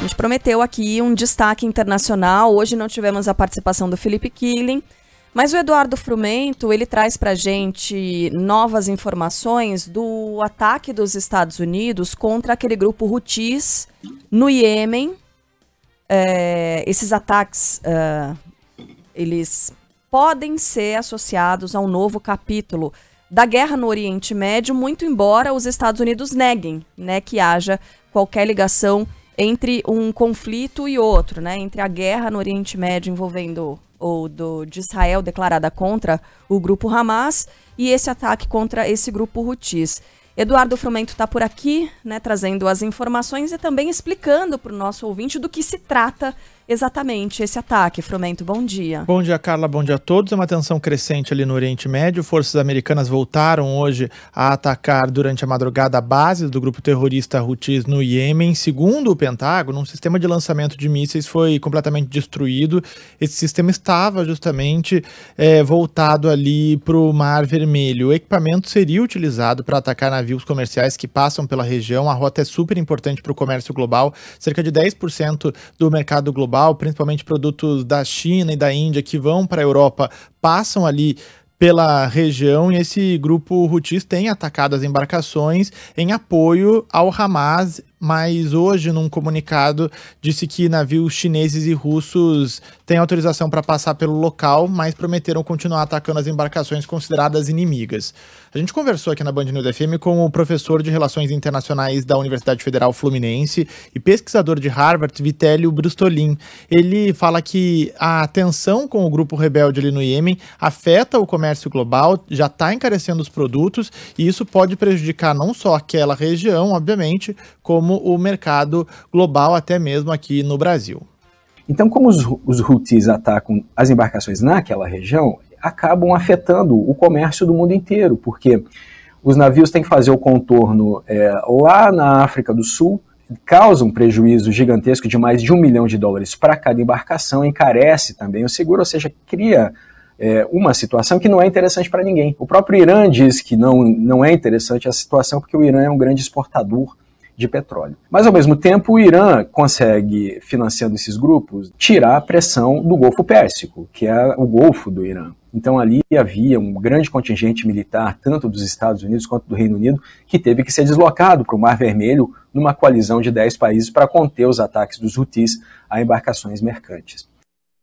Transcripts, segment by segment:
gente prometeu aqui um destaque internacional. Hoje não tivemos a participação do Felipe Killing, mas o Eduardo Frumento, ele traz pra gente novas informações do ataque dos Estados Unidos contra aquele grupo Houthis no Iêmen. Esses ataques, eles podem ser associados a um novo capítulo da guerra no Oriente Médio, muito embora os Estados Unidos neguem, né, que haja qualquer ligação entre um conflito e outro, né, entre a guerra no Oriente Médio envolvendo de Israel declarada contra o grupo Hamas e esse ataque contra esse grupo Houthis. Eduardo Frumento está por aqui, né, trazendo as informações e também explicando para o nosso ouvinte do que se trata exatamente esse ataque. Frumento, bom dia. Bom dia, Carla, bom dia a todos. É uma tensão crescente ali no Oriente Médio. Forças americanas voltaram hoje a atacar durante a madrugada a base do grupo terrorista Houthis no Iêmen. Segundo o Pentágono, um sistema de lançamento de mísseis foi completamente destruído. Esse sistema estava justamente voltado ali para o Mar Vermelho. O equipamento seria utilizado para atacar navios comerciais que passam pela região. A rota é super importante para o comércio global. Cerca de 10% do mercado global, principalmente produtos da China e da Índia que vão para a Europa, passam ali pela região, e esse grupo Houthis tem atacado as embarcações em apoio ao Hamas, mas hoje, num comunicado, disse que navios chineses e russos têm autorização para passar pelo local, mas prometeram continuar atacando as embarcações consideradas inimigas. A gente conversou aqui na Band News FM com o professor de Relações Internacionais da Universidade Federal Fluminense e pesquisador de Harvard, Vitélio Brustolin. Ele fala que a tensão com o grupo rebelde ali no Iêmen afeta o comércio global, já está encarecendo os produtos, e isso pode prejudicar não só aquela região, obviamente, como o mercado global, até mesmo aqui no Brasil. Então, como os Houthis atacam as embarcações naquela região, acabam afetando o comércio do mundo inteiro, porque os navios têm que fazer o contorno lá na África do Sul, causam um prejuízo gigantesco de mais de $1 milhão para cada embarcação, encarece também o seguro, ou seja, cria uma situação que não é interessante para ninguém. O próprio Irã diz que não é interessante a situação porque o Irã é um grande exportador de petróleo. Mas, ao mesmo tempo, o Irã consegue, financiando esses grupos, tirar a pressão do Golfo Pérsico, que é o Golfo do Irã. Então, ali havia um grande contingente militar, tanto dos Estados Unidos quanto do Reino Unido, que teve que ser deslocado para o Mar Vermelho numa coalizão de 10 países para conter os ataques dos Houthis a embarcações mercantes.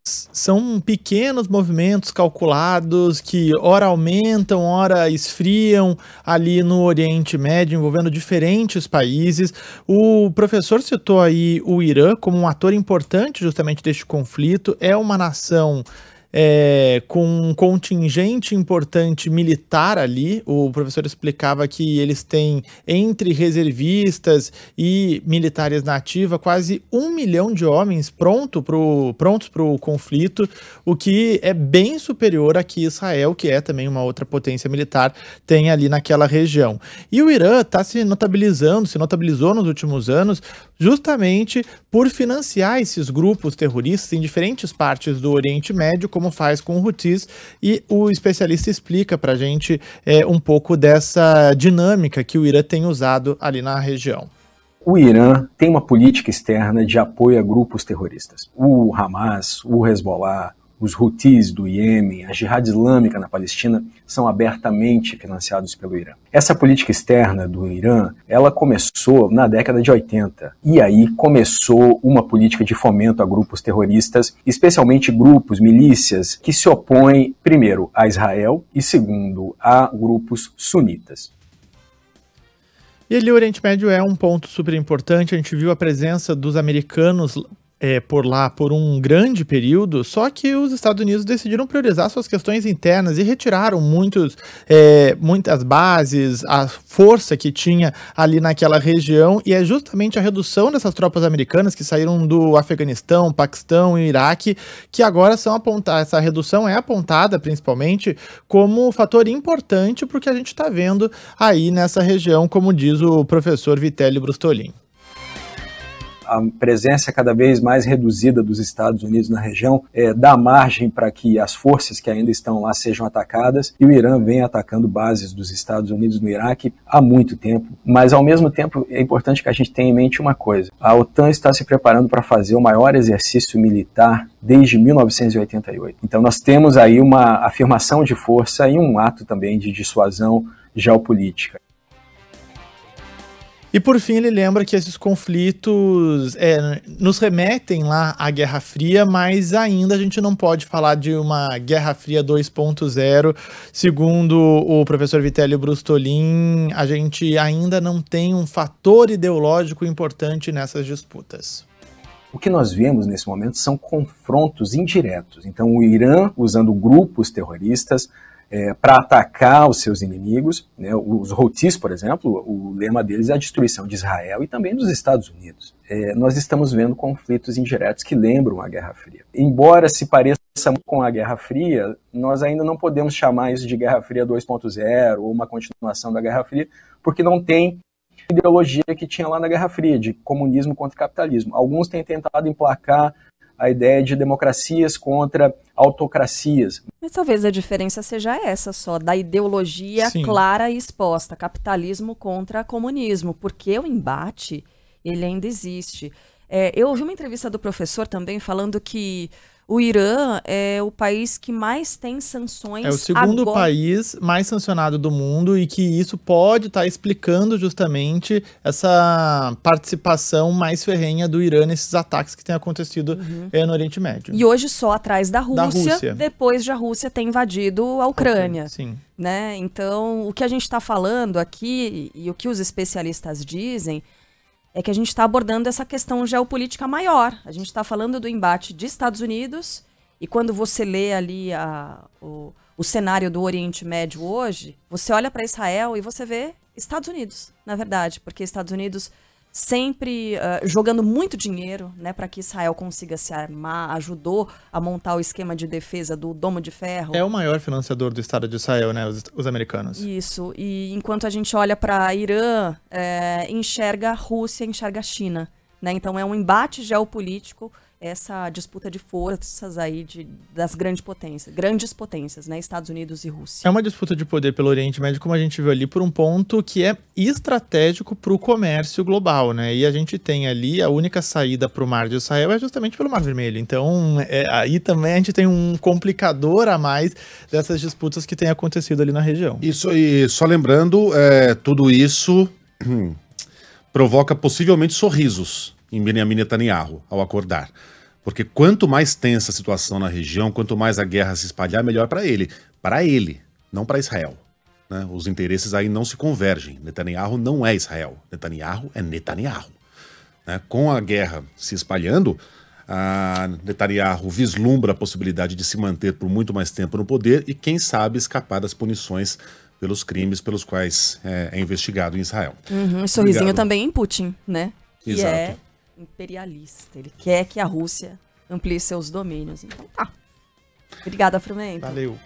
São pequenos movimentos calculados que ora aumentam, ora esfriam ali no Oriente Médio, envolvendo diferentes países. O professor citou aí o Irã como um ator importante justamente deste conflito. É uma nação com um contingente importante militar ali. O professor explicava que eles têm, entre reservistas e militares na ativa, quase 1 milhão de homens prontos para o conflito, o que é bem superior a que Israel, que é também uma outra potência militar, tem ali naquela região. E o Irã está se notabilizou nos últimos anos, justamente por financiar esses grupos terroristas em diferentes partes do Oriente Médio, como faz com o Houthis, e o especialista explica pra gente um pouco dessa dinâmica que o Irã tem usado ali na região. O Irã tem uma política externa de apoio a grupos terroristas. O Hamas, o Hezbollah, os Houthis do Iêmen, a Jihad Islâmica na Palestina são abertamente financiados pelo Irã. Essa política externa do Irã, ela começou na década de 80, e aí começou uma política de fomento a grupos terroristas, especialmente grupos, milícias, que se opõem, primeiro, a Israel e, segundo, a grupos sunitas. E ali o Oriente Médio é um ponto super importante. A gente viu a presença dos americanos por lá por um grande período, só que os Estados Unidos decidiram priorizar suas questões internas e retiraram muitas bases, a força que tinha ali naquela região, e é justamente a redução dessas tropas americanas que saíram do Afeganistão, Paquistão e Iraque, que agora são apontadas, essa redução é apontada principalmente como fator importante para o que a gente está vendo aí nessa região, como diz o professor Vitélio Brustolin. a presença cada vez mais reduzida dos Estados Unidos na região dá margem para que as forças que ainda estão lá sejam atacadas, e o Irã vem atacando bases dos Estados Unidos no Iraque há muito tempo. Mas, ao mesmo tempo, é importante que a gente tenha em mente uma coisa: a OTAN está se preparando para fazer o maior exercício militar desde 1988. Então nós temos aí uma afirmação de força e um ato também de dissuasão geopolítica. E por fim ele lembra que esses conflitos nos remetem lá à Guerra Fria, mas ainda a gente não pode falar de uma Guerra Fria 2.0. Segundo o professor Vitellio Brustolin, a gente ainda não tem um fator ideológico importante nessas disputas. O que nós vemos nesse momento são confrontos indiretos. Então o Irã usando grupos terroristas para atacar os seus inimigos, né? Os Houthis, por exemplo, o lema deles é a destruição de Israel e também dos Estados Unidos. Nós estamos vendo conflitos indiretos que lembram a Guerra Fria. Embora se pareça com a Guerra Fria, nós ainda não podemos chamar isso de Guerra Fria 2.0 ou uma continuação da Guerra Fria, porque não tem ideologia que tinha lá na Guerra Fria, de comunismo contra capitalismo. Alguns têm tentado emplacar a ideia de democracias contra autocracias. Mas talvez a diferença seja essa só, da ideologia Sim. clara e exposta, capitalismo contra comunismo, porque o embate, ele ainda existe. Eu ouvi uma entrevista do professor também falando que o Irã é o país que mais tem sanções. É o segundo país mais sancionado do mundo e que isso pode estar explicando justamente essa participação mais ferrenha do Irã nesses ataques que têm acontecido no Oriente Médio. E hoje só atrás da Rússia, Rússia. depois de a Rússia ter invadido a Ucrânia. Sim. Né? Então, o que a gente está falando aqui e o que os especialistas dizem é que a gente está abordando essa questão geopolítica maior. A gente está falando do embate de Estados Unidos, e quando você lê ali o cenário do Oriente Médio hoje, você olha para Israel e você vê Estados Unidos, na verdade, porque Estados Unidos sempre jogando muito dinheiro, né, para que Israel consiga se armar, ajudou a montar o esquema de defesa do Domo de Ferro. É o maior financiador do Estado de Israel, né, os americanos. Isso, e enquanto a gente olha para Irã, enxerga a Rússia, enxerga a China, né? Então é um embate geopolítico, essa disputa de forças aí das grandes potências, né? Estados Unidos e Rússia. É uma disputa de poder pelo Oriente Médio, como a gente viu ali, por um ponto que é estratégico para o comércio global, né? E a gente tem ali a única saída para o Mar de Israel é justamente pelo Mar Vermelho. Então, aí também a gente tem um complicador a mais dessas disputas que têm acontecido ali na região. Isso, e só lembrando, tudo isso provoca possivelmente sorrisos em Benjamin Netanyahu ao acordar. Porque quanto mais tensa a situação na região, quanto mais a guerra se espalhar, melhor para ele. Para ele, não para Israel. Né? Os interesses aí não se convergem. Netanyahu não é Israel. Netanyahu é Netanyahu. Né? Com a guerra se espalhando, Netanyahu vislumbra a possibilidade de se manter por muito mais tempo no poder e, quem sabe, escapar das punições pelos crimes pelos quais é investigado em Israel. Um sorrisinho também em Putin, né? Que Exato. é imperialista. Ele quer que a Rússia amplie seus domínios. Então tá. Obrigada, Frumento. Valeu.